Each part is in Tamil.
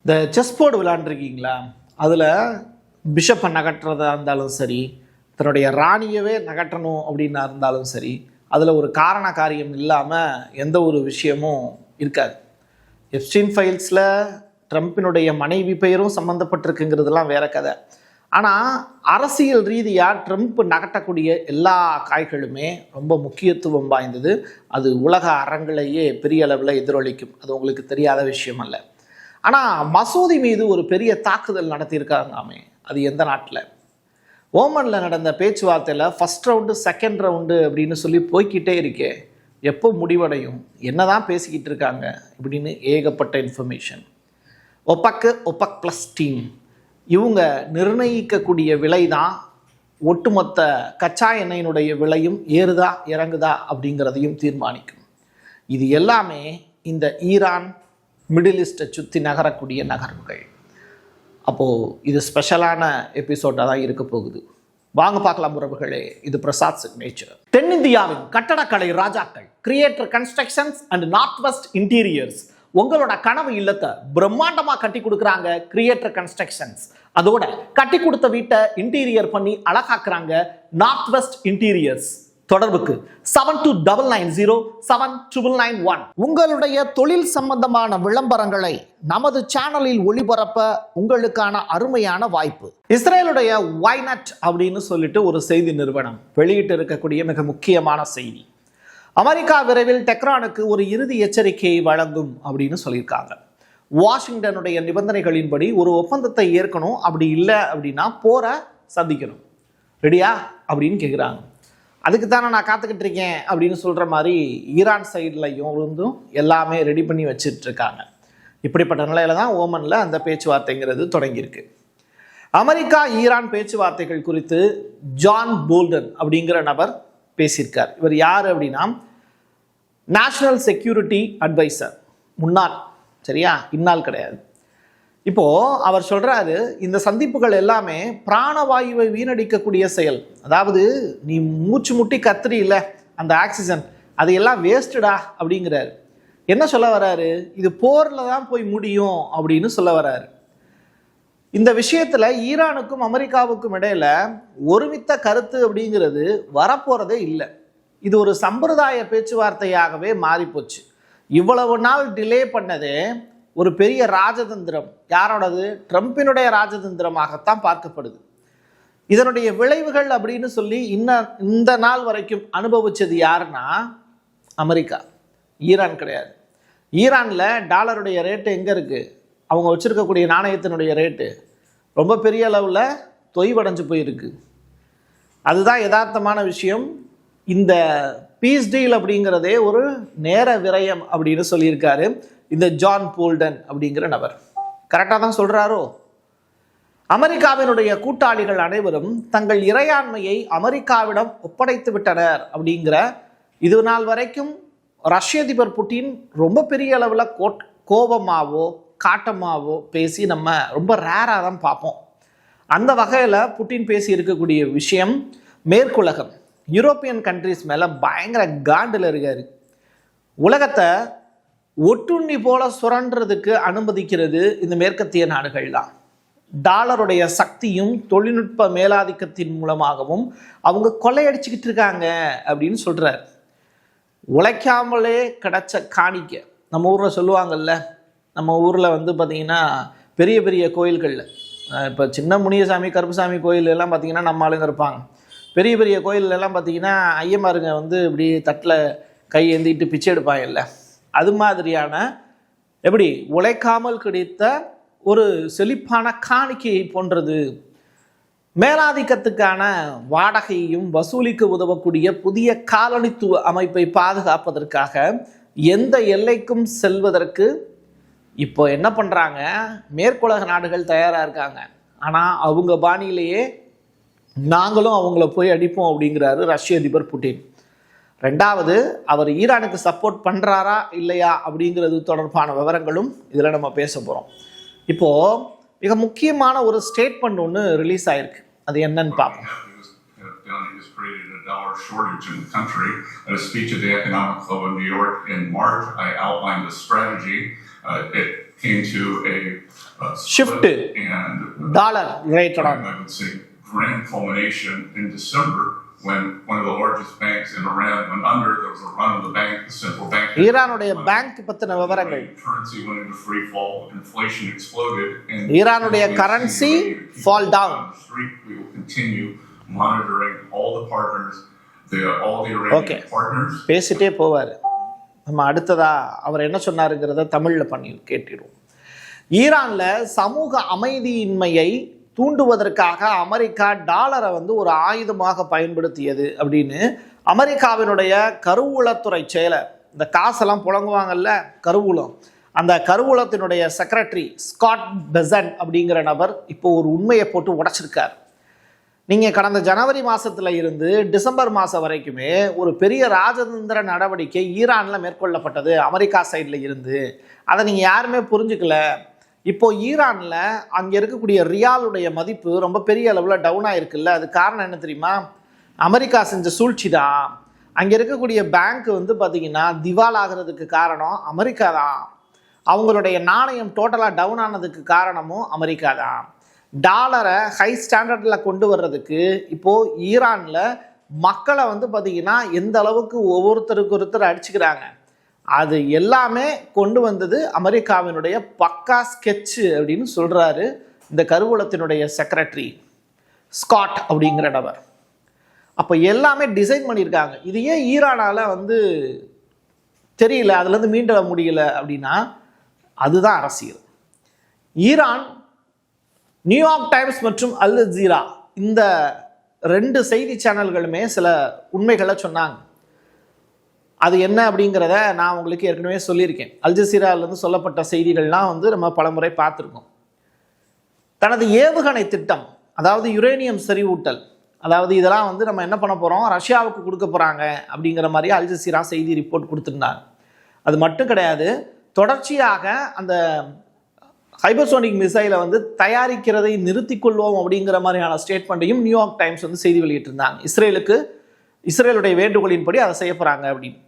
இந்த செஸ் போர்டு விளையாண்டுருக்கீங்களா? அதில் பிஷப்பை நகட்டுறதா இருந்தாலும் சரி, தன்னுடைய ராணியவே நகட்டணும் அப்படின்னா இருந்தாலும் சரி, அதில் ஒரு காரண காரியம் இல்லாமல் எந்த ஒரு விஷயமும் இருக்காது. எப்ஸ்டீன் ஃபைல்ஸில் ட்ரம்ப்பினுடைய மனைவி பெயரும் சம்மந்தப்பட்டிருக்குங்கிறதுலாம் வேற கதை. ஆனால் அரசியல் ரீதியாக ட்ரம்ப் நகட்டக்கூடிய எல்லா காய்களுமே ரொம்ப முக்கியத்துவம் வாய்ந்தது. அது உலக அரங்கிலேயே பெரிய அளவில் எதிரொலிக்கும். அது உங்களுக்கு தெரியாத விஷயம் அல்ல. ஆனால் மசூதி மீது ஒரு பெரிய தாக்குதல் நடத்தியிருக்காங்களாமே. அது எந்த நாட்டில்? ஓமனில் நடந்த பேச்சுவார்த்தையில் ஃபஸ்ட் ரவுண்டு செகண்ட் ரவுண்டு அப்படின்னு சொல்லி போய்கிட்டே இருக்கே, எப்போ முடிவடையும், என்னதான் பேசிக்கிட்டு இருக்காங்க இப்படின்னு ஏகப்பட்ட இன்ஃபர்மேஷன். ஒபக் ப்ளஸ் டீம் இவங்க நிர்ணயிக்கக்கூடிய விலை தான் ஒட்டுமொத்த கச்சா எண்ணெயினுடைய விலையும் ஏறுதா இறங்குதா அப்படிங்கிறதையும் தீர்மானிக்கும். இது எல்லாமே இந்த ஈரான் மிடில் ஈஸ்ட்டை சுற்றி நகரக்கூடிய நகர்வுகள். அப்போது இது ஸ்பெஷலான எபிசோடாக தான் இருக்க போகுது. வாங்க பார்க்கலாம் உறவுகளே. இது பிரசாத் சிக்னேச்சர். தென்னிந்தியாவின் கட்டடக்கலை ராஜாக்கள் creator constructions and north west interiors உங்களோட கனவு இல்லத்தை பிரம்மாண்டமாக கட்டி கொடுக்குறாங்க கிரியேட்டர் கன்ஸ்ட்ரக்ஷன்ஸ். அதோட கட்டி கொடுத்த வீட்டை இன்டீரியர் பண்ணி அழகாக்குறாங்க நார்த் வெஸ்ட் இன்டீரியர்ஸ். தொடர்புக்கு 72907991. உங்களுடைய தொழில் சம்பந்தமான விளம்பரங்களை நமது சேனலில் ஒளிபரப்ப உங்களுக்கான அருமையான வாய்ப்பு. இஸ்ரேலுடைய வைனட் அப்படின்னு சொல்லிட்டு ஒரு செய்தி நிறுவனம் வெளியிட்டு இருக்கக்கூடிய மிக முக்கியமான செய்தி. அமெரிக்கா விரைவில் டெஹ்ரானுக்கு ஒரு இறுதி எச்சரிக்கையை வழங்கும் அப்படின்னு சொல்லியிருக்காங்க. வாஷிங்டனுடைய நிபந்தனைகளின்படி ஒரு ஒப்பந்தத்தை ஏற்கணும், அப்படி இல்லை அப்படின்னா போரை சந்திக்கணும். ரெடியா அப்படின்னு கேட்குறாங்க. அதுக்கு தானே நான் காத்துக்கிட்டு இருக்கேன் அப்படின்னு சொல்கிற மாதிரி ஈரான் சைட்லையும் இருந்தும் எல்லாமே ரெடி பண்ணி வச்சிட்ருக்காங்க. இப்படிப்பட்ட நிலையில தான் ஓமனில் அந்த பேச்சுவார்த்தைங்கிறது தொடங்கியிருக்கு. அமெரிக்கா ஈரான் பேச்சுவார்த்தைகள் குறித்து ஜான் போல்டன் அப்படிங்கிற நபர் பேசியிருக்கார். இவர் யார் அப்படின்னா நேஷனல் செக்யூரிட்டி அட்வைசர், முன்னாள், சரியா, இந்நாள் கிடையாது. இப்போது அவர் சொல்கிறாரு, இந்த சந்திப்புகள் எல்லாமே பிராணவாயுவை வீணடிக்கக்கூடிய செயல். அதாவது நீ மூச்சு முட்டி கத்திரி இல்லை அந்த ஆக்சிஜன், அதையெல்லாம் வேஸ்டடா அப்படிங்கிறாரு. என்ன சொல்ல வர்றாரு? இது போரில் தான் போய் முடியும் அப்படின்னு சொல்ல வர்றாரு. இந்த விஷயத்தில் ஈரானுக்கும் அமெரிக்காவுக்கும் இடையில ஒருமித்த கருத்து அப்படிங்கிறது வரப்போகிறதே இல்லை. இது ஒரு சம்பிரதாய பேச்சுவார்த்தையாகவே மாறிப்போச்சு. இவ்வளவு நாள் டிலே பண்ணதே ஒரு பெரிய ராஜதந்திரம். யாரோடது? ட்ரம்பினுடைய ராஜதந்திரமாகத்தான் பார்க்கப்படுது. இதனுடைய விளைவுகள் அப்படின்னு சொல்லி இந்த நாள் வரைக்கும் அனுபவிச்சது யாருன்னா அமெரிக்கா, ஈரான் கிடையாது. ஈரானில் டாலருடைய ரேட்டு எங்கே இருக்குது? அவங்க வச்சுருக்கக்கூடிய நாணயத்தினுடைய ரேட்டு ரொம்ப பெரிய அளவில் தொய்வடைஞ்சு போயிருக்கு. அதுதான் யதார்த்தமான விஷயம். இந்த பீஸ் டீல் அப்படிங்கிறதே ஒரு நேர விரயம் அப்படின்னு சொல்லியிருக்காரு இந்த ஜான் போல்டன் அப்படிங்கிற நபர். கரெக்டாக தான் சொல்கிறாரோ? அமெரிக்காவினுடைய கூட்டாளிகள் அனைவரும் தங்கள் இறையாண்மையை அமெரிக்காவிடம் ஒப்படைத்து விட்டனர் அப்படிங்கிற இது நாள் வரைக்கும் ரஷ்ய அதிபர் புட்டின் ரொம்ப பெரிய அளவில் கோபமாவோ காட்டமாவோ பேசி நம்ம ரொம்ப ரேராக தான் பார்ப்போம். அந்த வகையில் புட்டின் பேசி இருக்கக்கூடிய விஷயம் மேற்குலகம், யூரோப்பியன் கண்ட்ரிஸ் மேலே பயங்கர காண்டில் இருக்காரு. உலகத்தை ஒட்டுண்ணி போல சுரண்டுறதுக்கு அனுமதிக்கிறது இந்த மேற்கத்திய நாடுகள் தான். டாலருடைய சக்தியும் தொழில்நுட்ப மேலாதிக்கத்தின் மூலமாகவும் அவங்க கொள்ளையடிச்சுக்கிட்டு இருக்காங்க அப்படின்னு சொல்கிறார். உழைக்காமலே கிடைச்ச காணிக்க, நம்ம ஊரில் சொல்லுவாங்கல்ல, நம்ம ஊரில் வந்து பார்த்திங்கன்னா பெரிய பெரிய கோயில்களில், இப்போ சின்ன முனியசாமி கருப்புசாமி கோயில் எல்லாம் பார்த்திங்கன்னா நம்ம ஆளுங்க இருப்பாங்க. பெரிய பெரிய கோயிலெல்லாம் பார்த்திங்கன்னா ஐயமாருங்க வந்து இப்படி தட்டில் கை ஏந்திட்டு பிச்சை எடுப்பாங்கல்ல, அது மாதிரியான எப்படி உழைக்காமல் கிடைத்த ஒரு செழிப்பான காணிக்கையை போன்றது. மேலாதிக்கத்துக்கான வாடகையும் வசூலிக்க உதவக்கூடிய புதிய காலனித்துவ அமைப்பை பாதுகாப்பதற்காக எந்த எல்லைக்கும் செல்வதற்கு இப்போ என்ன பண்ணுறாங்க, மேற்குலக நாடுகள் தயாராக இருக்காங்க. ஆனால் அவங்க பாணியிலேயே நாங்களும் அவங்கள போய் அடிப்போம் அப்படிங்கிறாரு ரஷ்ய அதிபர் புட்டின். ரெண்டாவது, அவர் ஈரானுக்கு சப்போர்ட் பண்ணுறாரா இல்லையா அப்படிங்கிறது தொடர்பான விவரங்களும் இதில் நம்ம பேச போகிறோம். இப்போது மிக முக்கியமான ஒரு ஸ்டேட்மெண்ட் ஒன்று ரிலீஸ் ஆயிருக்கு. அது என்னன்னு பார்ப்போம். Dollar shortage in the country. At a speech at the Economic Club of New York in March, I outlined a strategy. It came to a shift split and dollar related on. I would say grand culmination in December when one of the largest banks in Iran went under. There was a run of the bank, the central bank. ஈரானுடைய பேங்க் பத்தின விவரங்கள். Currency went into free fall, inflation exploded, and ஈரானுடைய currency fall down. We will continue monitoring all the partners, all the Iranian partners. பேசிட்டே போவார். நம்ம அடுத்ததா அவர் என்ன சொன்னாருங்கிறத தமிழ்ல பண்ணி கேட்டிடுவோம். ஈரான்ல சமூக அமைதியின்மையை தூண்டுவதற்காக அமெரிக்கா டாலரை ஒரு ஆயுதமாக பயன்படுத்தியது அப்படின்னு அமெரிக்காவினுடைய கருவூலத்துறை செயலர், இந்த காசெல்லாம் புழங்குவாங்கல்ல கருவூலம், அந்த கருவூலத்தினுடைய செக்ரட்டரி ஸ்காட் பெசன்ட் அப்படிங்கிற நபர் இப்போ ஒரு உண்மையை போட்டு உடைச்சிருக்கார். நீங்கள் கடந்த ஜனவரி மாதத்தில் இருந்து டிசம்பர் மாதம் வரைக்குமே ஒரு பெரிய ராஜதந்திர நடவடிக்கை ஈரானில் மேற்கொள்ளப்பட்டது அமெரிக்கா சைடில் இருந்து. அதை நீங்கள் யாருமே புரிஞ்சுக்கல. இப்போ ஈரானில் அங்கே இருக்கக்கூடிய ரியாலுடைய மதிப்பு ரொம்ப பெரிய அளவில் டவுன் ஆகிருக்குல்ல. அது காரணம் என்ன தெரியுமா? அமெரிக்கா செஞ்ச சூழ்ச்சி தான். அங்கே இருக்கக்கூடிய பேங்க் பார்த்திங்கன்னா திவால் ஆகிறதுக்கு காரணம் அமெரிக்கா தான். அவங்களுடைய நாணயம் டோட்டலாக டவுன் ஆனதுக்கு காரணமும் அமெரிக்கா தான். டாலரை ஹை ஸ்டாண்டர்டில் கொண்டு வர்றதுக்கு இப்போது ஈரானில் மக்களை பார்த்திங்கன்னா எந்த அளவுக்கு ஒவ்வொருத்தருக்கு ஒருத்தர் அடிச்சுக்கிறாங்க, அது எல்லாமே கொண்டு வந்தது அமெரிக்காவினுடைய பக்கா ஸ்கெட்சு அப்படின்னு சொல்கிறாரு இந்த கருவூலத்தினுடைய செக்ரட்டரி ஸ்காட் அப்படிங்கிற நபர். அப்போ எல்லாமே டிசைன் பண்ணியிருக்காங்க. இது ஏன் ஈரானால் தெரியல, அதுலேருந்து மீண்டெழ முடியல அப்படின்னா அதுதான் அரசியல். ஈரான் நியூயார்க் டைம்ஸ் மற்றும் அல் ஜசீரா இந்த 2 செய்தி சேனல்களுமே சில உண்மைகளை சொன்னாங்க. அது என்ன அப்படிங்கிறத நான் உங்களுக்கு ஏற்கனவே சொல்லியிருக்கேன். அல் ஜசீராலேருந்து சொல்லப்பட்ட செய்திகள்லாம் நம்ம பலமுறை பார்த்துருக்கோம். தனது ஏவுகணை திட்டம், அதாவது யுரேனியம் செறிவூட்டல், அதாவது இதெல்லாம் நம்ம என்ன பண்ண போகிறோம், ரஷ்யாவுக்கு கொடுக்க போகிறாங்க அப்படிங்கிற மாதிரி அல் ஜசீரா செய்தி ரிப்போர்ட் கொடுத்துருந்தாங்க. அது மட்டும் கிடையாது, தொடர்ச்சியாக அந்த ஹைபர்சோனிக் மிசைலை தயாரிக்கிறதை நிறுத்திக் கொள்வோம் அப்படிங்கிற மாதிரியான ஸ்டேட்மெண்ட்டையும் நியூயார்க் டைம்ஸ் செய்தி வெளியிட்டிருந்தாங்க. இஸ்ரேலுடைய வேண்டுகோளின்படி அதை செய்ய போகிறாங்க அப்படின்னு.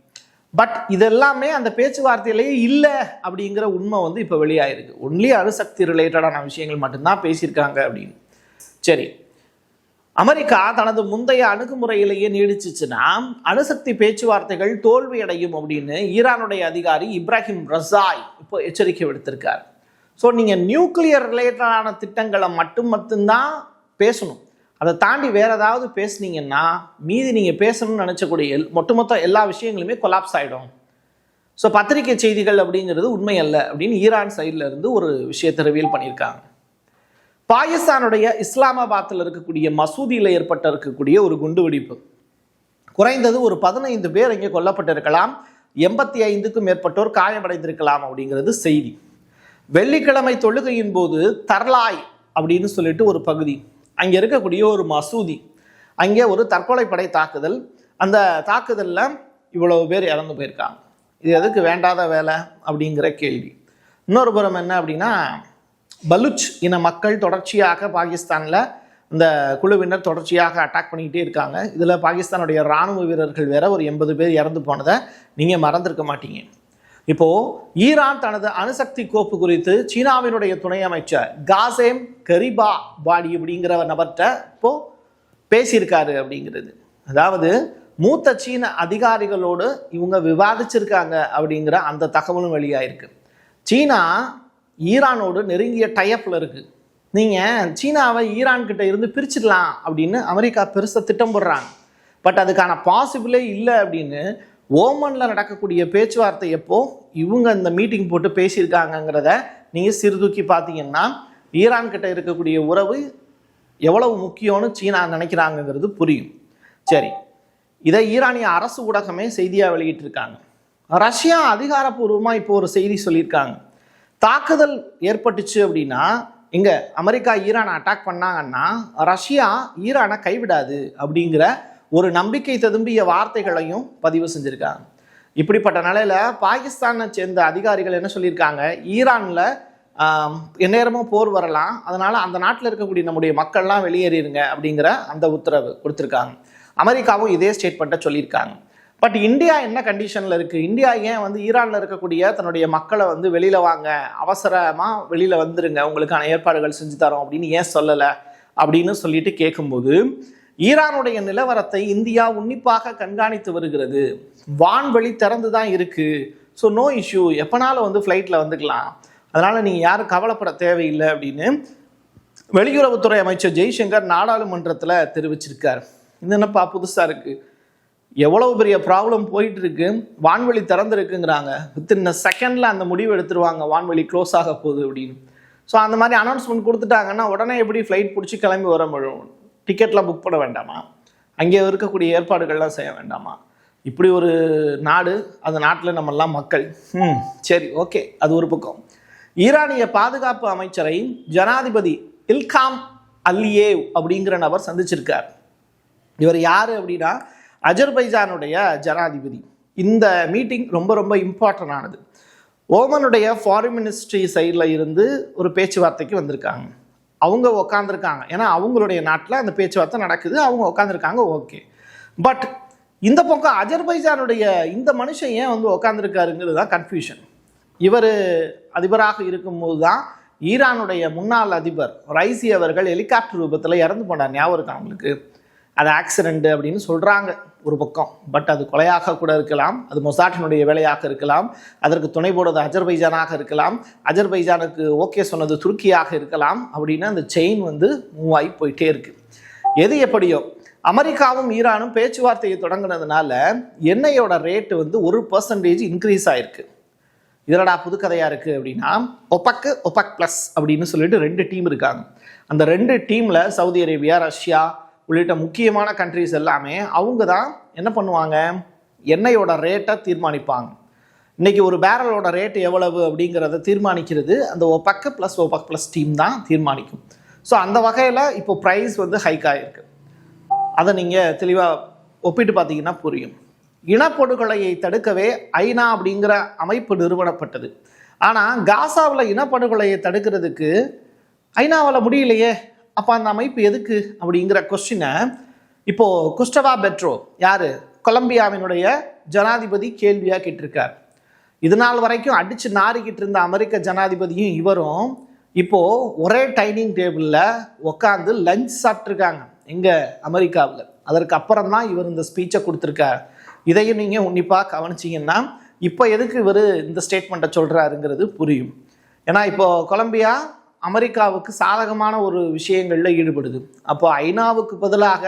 பட் இதெல்லாமே அந்த பேச்சுவார்த்தையிலேயே இல்லை அப்படிங்கிற உண்மை இப்போ வெளியாயிருக்கு. ஒன்லி அணுசக்தி ரிலேட்டடான விஷயங்கள் மட்டும்தான் பேசியிருக்காங்க அப்படின்னு. சரி, அமெரிக்கா தனது முந்தைய அணுகுமுறையிலேயே நீடிச்சிச்சுன்னா அணுசக்தி பேச்சுவார்த்தைகள் தோல்வியடையும் அப்படின்னு ஈரானுடைய அதிகாரி இப்ராஹிம் ரஸாய் இப்போ எச்சரிக்கை விடுத்திருக்கார். ஸோ நீங்கள் நியூக்ளியர் ரிலேட்டடான திட்டங்களை மட்டும்தான் பேசணும். அதை தாண்டி வேறு ஏதாவது பேசுனீங்கன்னா மீதி நீங்கள் பேசணும்னு நினச்சக்கூடிய மொத்த எல்லா விஷயங்களுமே கொலாப்ஸ் ஆகிடும். ஸோ பத்திரிகை செய்திகள் அப்படிங்கிறது உண்மை அல்ல அப்படின்னு ஈரான் சைடில் இருந்து ஒரு விஷயத்தை ரிவீல் பண்ணியிருக்காங்க. பாகிஸ்தானுடைய இஸ்லாமாபாத்தில் இருக்கக்கூடிய மசூதியில் இருக்கக்கூடிய ஒரு குண்டுவெடிப்பு, குறைந்தது ஒரு 15 பேர் இங்கே கொல்லப்பட்டிருக்கலாம், 85க்கும் மேற்பட்டோர் காயமடைந்திருக்கலாம் அப்படிங்கிறது செய்தி. வெள்ளிக்கிழமை தொழுகையின் போது தர்லாய் அப்படின்னு சொல்லிட்டு ஒரு பகுதி, அங்கே இருக்கக்கூடிய ஒரு மசூதி, அங்கே ஒரு தற்கொலைப்படை தாக்குதல். அந்த தாக்குதலில் இவ்வளவு பேர் இறந்து போயிருக்காங்க. இது எதுக்கு வேண்டாத வேலை அப்படிங்கிற கேள்வி. இன்னொரு புறம் என்ன அப்படின்னா, பலுச் இன மக்கள் தொடர்ச்சியாக பாகிஸ்தானில் இந்த குழுவினர் தொடர்ச்சியாக அட்டாக் பண்ணிக்கிட்டே இருக்காங்க. இதில் பாகிஸ்தானுடைய இராணுவ வீரர்கள் வேற ஒரு 80 பேர் இறந்து போனதை நீங்கள் மறந்துருக்க மாட்டீங்க. இப்போது ஈரான் தனது அணுசக்தி கோப்பு குறித்து சீனாவினுடைய துணை அமைச்சர் காசேம் கரிபா பாடி அப்படிங்கிற நபர்கிட்ட இப்போது பேசியிருக்காரு அப்படிங்கிறது. அதாவது மூத்த சீன அதிகாரிகளோடு இவங்க விவாதிச்சிருக்காங்க அப்படிங்கிற அந்த தகவலும் வெளியாயிருக்கு. சீனா ஈரானோடு நெருங்கிய டைப்பில் இருக்குது. நீங்கள் சீனாவை ஈரான்கிட்ட இருந்து பிரிச்சிடலாம் அப்படின்னு அமெரிக்கா பெருசாக திட்டம் போடுறாங்க. பட் அதுக்கான பாசிபிளே இல்லை அப்படின்னு ஓமனில் நடக்கக்கூடிய பேச்சுவார்த்தை எப்போ இவங்க இந்த மீட்டிங் போட்டு பேசியிருக்காங்கங்கிறத நீங்கள் சிறுதூக்கி பார்த்தீங்கன்னா ஈரான்கிட்ட இருக்கக்கூடிய உறவு எவ்வளவு முக்கியம்னு சீனா நினைக்கிறாங்கங்கிறது புரியும். சரி, இதை ஈரானிய அரசு ஊடகமே செய்தியாக வெளியிட்டிருக்காங்க. ரஷ்யா அதிகாரப்பூர்வமாக இப்போ ஒரு செய்தி சொல்லியிருக்காங்க. தாக்குதல் ஏற்பட்டுச்சு அப்படின்னா, இங்கே அமெரிக்கா ஈரானை அட்டாக் பண்ணாங்கன்னா ரஷ்யா ஈரானை கைவிடாது அப்படிங்கிற ஒரு நம்பிக்கை ததும்பிய வார்த்தைகளையும் பதிவு செஞ்சுருக்காங்க. இப்படிப்பட்ட நிலையில் பாகிஸ்தானை சேர்ந்த அதிகாரிகள் என்ன சொல்லியிருக்காங்க, ஈரானில் எந்நேரமும் போர் வரலாம், அதனால் அந்த நாட்டில் இருக்கக்கூடிய நம்முடைய மக்கள்லாம் வெளியேறிடுங்க அப்படிங்கிற அந்த உத்தரவு கொடுத்துருக்காங்க. அமெரிக்காவும் இதே ஸ்டேட்மெண்ட்டை சொல்லியிருக்காங்க. பட் இந்தியா என்ன கண்டிஷனில் இருக்குது, இந்தியா ஏன் வந்து ஈரானில் இருக்கக்கூடிய தன்னுடைய மக்களை வந்து வெளியில் வாங்க, அவசரமாக வெளியில் வந்துருங்க, உங்களுக்கான ஏற்பாடுகள் செஞ்சு தரோம் அப்படின்னு ஏன் சொல்லலை அப்படின்னு சொல்லிட்டு கேட்கும்போது, ஈரானுடைய நிலவரத்தை இந்தியா உன்னிப்பாக கண்காணித்து வருகிறது, வான்வெளி திறந்து தான் இருக்குது, ஸோ நோ இஷ்யூ, எப்போனாலும் வந்து ஃப்ளைட்டில் வந்துக்கலாம், அதனால் நீங்கள் யாரும் கவலைப்பட தேவையில்லை அப்படின்னு வெளியுறவுத்துறை அமைச்சர் ஜெய்சங்கர் நாடாளுமன்றத்தில் தெரிவிச்சிருக்கார். இது என்னப்பா புதுசாக இருக்குது, எவ்வளவு பெரிய ப்ராப்ளம் போயிட்டு இருக்கு, வான்வெளி திறந்துருக்குங்கிறாங்க, வித்தின் செகண்டில் அந்த முடிவு எடுத்துருவாங்க வான்வெளி க்ளோஸ் ஆக போகுது அப்படின்னு. ஸோ அந்த மாதிரி அனௌன்ஸ்மெண்ட் கொடுத்துட்டாங்கன்னா உடனே எப்படி ஃப்ளைட் பிடிச்சி கிளம்பி வர முடியும், டிக்கெட்லாம் புக் பண்ண வேண்டாமா, அங்கே இருக்கக்கூடிய ஏற்பாடுகள்லாம் செய்ய வேண்டாமா, இப்படி ஒரு நாடு, அந்த நாட்டில் நம்மெல்லாம் மக்கள். சரி, ஓகே, அது ஒரு பக்கம். ஈரானிய பாதுகாப்பு அமைச்சரை ஜனாதிபதி இல்காம் அலியேவ் அப்படிங்கிற நபர் சந்திச்சிருக்கார். இவர் யார் அப்படின்னா அஜர்பைஜானுடைய ஜனாதிபதி. இந்த மீட்டிங் ரொம்ப ரொம்ப இம்பார்ட்டன்ட் ஆனது. ஓமனுடைய ஃபாரின் மினிஸ்ட்ரி சைடில் இருந்து ஒரு பேச்சுவார்த்தைக்கு வந்திருக்காங்க. அவங்க உக்காந்துருக்காங்க, ஏன்னா அவங்களுடைய நாட்டில் அந்த பேச்சுவார்த்தை நடக்குது, அவங்க உக்காந்துருக்காங்க, ஓகே. பட் இந்த பக்கம் அஜர்பைஜானுடைய இந்த மனுஷன் ஏன் வந்து உக்காந்துருக்காருங்கிறது தான் கன்ஃபியூஷன். இவர் அதிபராக இருக்கும்போது தான் ஈரானுடைய முன்னாள் அதிபர் ரைசி அவர்கள் ஹெலிகாப்டர் விபத்தில் இறந்து போனார். ஞாபகம் இருக்கா அவங்களுக்கு? அது ஆக்சிடென்ட் அப்படின்னு சொல்கிறாங்க ஒரு பக்கம், பட் அது கொலையாக கூட இருக்கலாம், அது மொசாட்டினுடைய வேலையாக இருக்கலாம், அதற்கு துணை போடுறது அஜர்பைஜானாக இருக்கலாம், அஜர்பைஜானுக்கு ஓகே சொன்னது துருக்கியாக இருக்கலாம், அப்படின்னு அந்த செயின் வந்து மூவ் ஆகி போயிட்டே இருக்கு. எது எப்படியோ அமெரிக்காவும் ஈரானும் பேச்சுவார்த்தையை தொடங்கினதுனால எண்ணெயோட ரேட்டு வந்து 1% இன்க்ரீஸ் ஆயிருக்கு. இதனடா புதுக்கதையாக இருக்குது அப்படின்னா, ஒபக் ப்ளஸ் அப்படின்னு சொல்லிட்டு 2 டீம் இருக்காங்க. அந்த 2 டீமில் சவுதி அரேபியா, ரஷ்யா உள்ளிட்ட முக்கியமான கண்ட்ரிஸ் எல்லாமே அவங்க தான் என்ன பண்ணுவாங்க, எண்ணெயோட ரேட்டை தீர்மானிப்பாங்க. இன்றைக்கி ஒரு பேரலோட ரேட் எவ்வளவு அப்படிங்கிறத தீர்மானிக்கிறது அந்த ஒபக் ப்ளஸ் டீம் தான் தீர்மானிக்கும். ஸோ அந்த வகையில் இப்போ ப்ரைஸ் வந்து ஹைக் ஆகிருக்கு. அதை நீங்கள் தெளிவாக ஒப்பிட்டு பார்த்தீங்கன்னா புரியும். இனப்படுகொலையை தடுக்கவே ஐநா அப்படிங்கிற அமைப்பு நிறுவனப்பட்டது. ஆனால் காசாவில் இனப்படுகொலையை தடுக்கிறதுக்கு ஐநாவால் முடியலையே, அப்போ அந்த அமைப்பு எதுக்கு அப்படிங்கிற கொஸ்டினை இப்போது குஸ்டவா பெட்ரோ, யார், கொலம்பியாவினுடைய ஜனாதிபதி கேள்வியாக கேட்டிருக்கார். இது நாள் வரைக்கும் அடித்து நாரிக்கிட்டு இருந்த அமெரிக்க ஜனாதிபதியும் இவரும் இப்போது ஒரே டைனிங் டேபிளில் உட்காந்து லஞ்ச் சாப்பிட்ருக்காங்க எங்கே, அமெரிக்காவில். அதற்கு அப்புறம் தான் இவர் இந்த ஸ்பீச்சை கொடுத்துருக்கார். இதையும் நீங்கள் உன்னிப்பாக கவனிச்சிங்கன்னா இப்போ எதுக்கு இவர் இந்த ஸ்டேட்மெண்ட்டை சொல்கிறாருங்கிறது புரியும். ஏன்னா இப்போது கொலம்பியா அமெரிக்காவுக்கு சாதகமான ஒரு விஷயங்களில் ஈடுபடுது. அப்போ ஐநாவுக்கு பதிலாக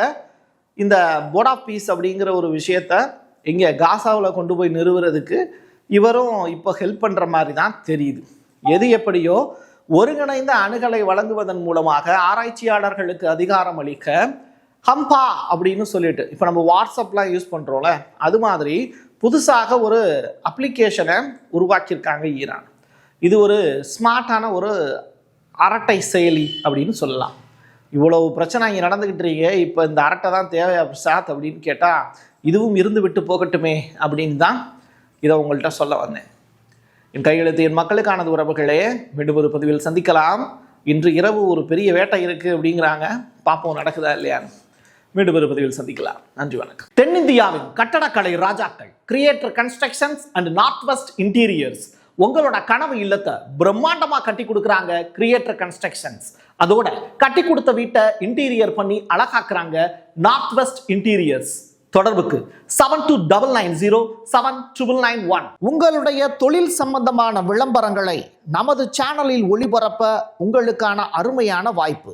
இந்த போர்ட் ஆஃப் பீஸ் அப்படிங்கிற ஒரு விஷயத்த இங்கே காசாவில் கொண்டு போய் நிறுவுறதுக்கு இவரும் இப்போ ஹெல்ப் பண்ணுற மாதிரி தான் தெரியுது. எது எப்படியோ ஒருங்கிணைந்த அணுகலை வழங்குவதன் மூலமாக ஆராய்ச்சியாளர்களுக்கு அதிகாரம் அளிக்க ஹம்பா அப்படின்னு சொல்லிட்டு இப்போ நம்ம வாட்ஸ்அப்லாம் யூஸ் பண்ணுறோம்ல, அது மாதிரி புதுசாக ஒரு அப்ளிகேஷனை உருவாக்கியிருக்காங்க ஈரான். இது ஒரு ஸ்மார்ட்டான ஒரு அரட்டை செயலி அப்படின்னு சொல்லலாம். இவ்வளவு பிரச்சனை இங்கே நடந்துக்கிட்டு இருக்கீங்க, இப்போ இந்த அரட்டை தான் தேவையா பிரசாத் அப்படின்னு கேட்டால் இதுவும் இருந்து விட்டு போகட்டுமே அப்படின்னு தான் இதை உங்கள்கிட்ட சொல்ல வந்தேன். என் கையெழுத்து என் மக்களுக்கானது உறவுகளே, மீண்டும் ஒரு பதிவில் சந்திக்கலாம். இன்று இரவு ஒரு பெரிய வேட்டை இருக்குது அப்படிங்கிறாங்க, பார்ப்போம் நடக்குதா இல்லையான்னு. மீண்டும் ஒரு பதிவில் சந்திக்கலாம். நன்றி, வணக்கம். தென்னிந்தியாவின் கட்டடக்கலை ராஜாக்கள் creator constructions and north west interiors உங்களோட கனவு இல்லத்தை பிரம்மாண்டமா கட்டி கொடுக்குறாங்க கிரியேட்டர் கன்ஸ்ட்ரக்ஷன்ஸ். அதோட கட்டி கொடுத்த வீட்டை இன்டீரியர் பண்ணி அழகாக்குறாங்க நார்த் வெஸ்ட் இன்டீரியர்ஸ். தொடர்புக்கு 72907991. உங்களுடைய தொழில் சம்பந்தமான விளம்பரங்களை நமது சேனலில் ஒளிபரப்ப உங்களுக்கான அருமையான வாய்ப்பு.